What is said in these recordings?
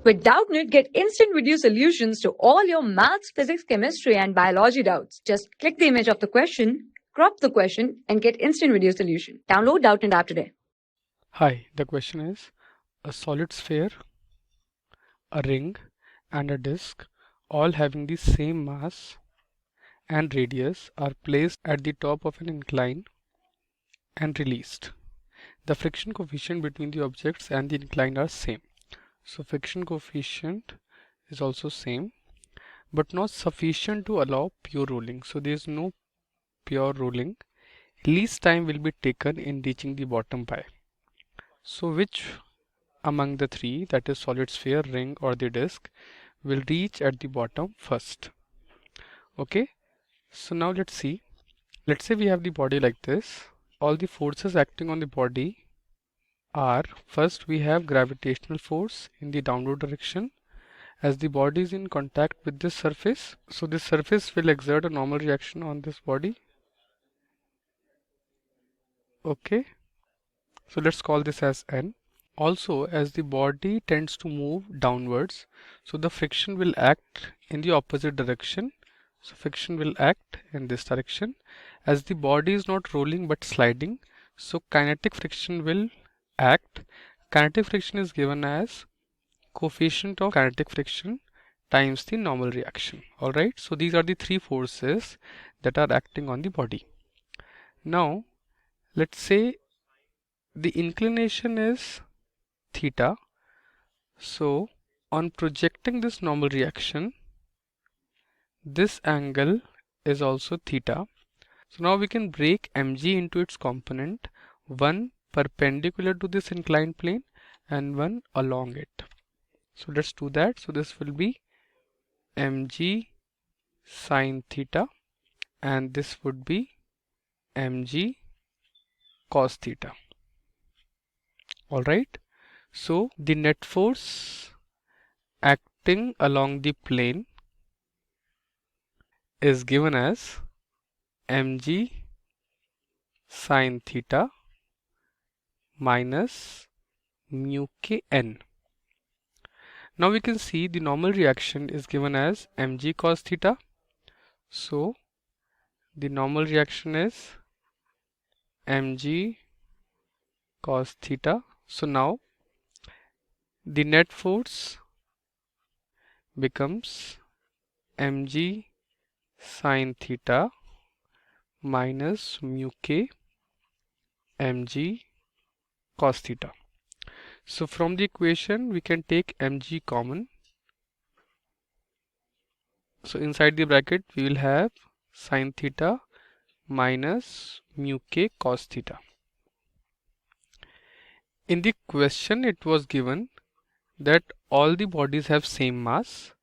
With Doubtnut, get instant video solutions to all your maths, physics, chemistry, and biology doubts. Just click the image of the question, crop the question, and get instant video solution. Download Doubtnut app today. Hi, the question is a solid sphere, a ring, and a disk, all having the same mass and radius, are placed at the top of an incline and released. The friction coefficient between the objects and the incline are same. So friction coefficient is also same, but not sufficient to allow pure rolling. So there is no pure rolling. Least time will be taken in reaching the bottom pi. So which among the three, that is solid sphere, ring, or the disk, will reach at the bottom first? Okay, so now let's see. Let's say we have the body like this. All the forces acting on the body are, first we have gravitational force in the downward direction as the body is in contact with this surface. So this surface will exert a normal reaction on this body. Okay, so let's call this as N. Also, as the body tends to move downwards, so the friction will act in the opposite direction. So friction will act in this direction. As the body is not rolling but sliding, so kinetic friction will act. Kinetic friction is given as coefficient of kinetic friction times the normal reaction. Alright, so these are the three forces that are acting on the body. Now, let's say the inclination is theta. So on projecting this normal reaction, this angle is also theta. So now we can break mg into its component, one perpendicular to this inclined plane and one along it. So let's do that. So this will be mg sine theta and this would be mg cos theta. Alright, so the net force acting along the plane is given as mg sine theta minus mu kn. Now we can see the normal reaction is given as mg cos theta. So the normal reaction is mg cos theta. So now the net force becomes mg sine theta minus mu k mg cos theta. So from the equation we can take mg common. So inside the bracket we will have sine theta minus mu k cos theta. In the question it was given that all the bodies have same mass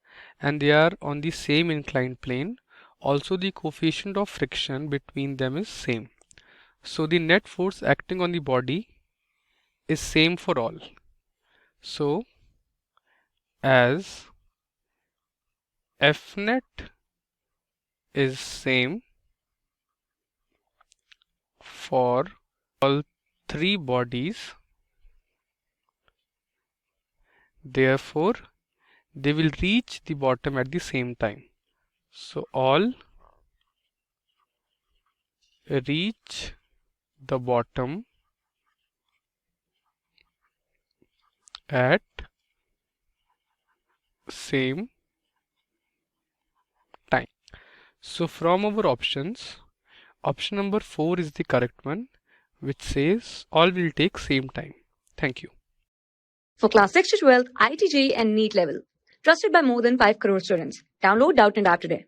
and they are on the same inclined plane. Also the coefficient of friction between them is same. So the net force acting on the body is same for all. So as F net is same for all three bodies, therefore they will reach the bottom at the same time. So all reach the bottom at same time. So from our options, option number 4 is the correct one, which says all will take same time. Thank you. For class 6 to 12, IIT JEE and NEET level. Trusted by more than 5 crore students. Download Doubtnut app today.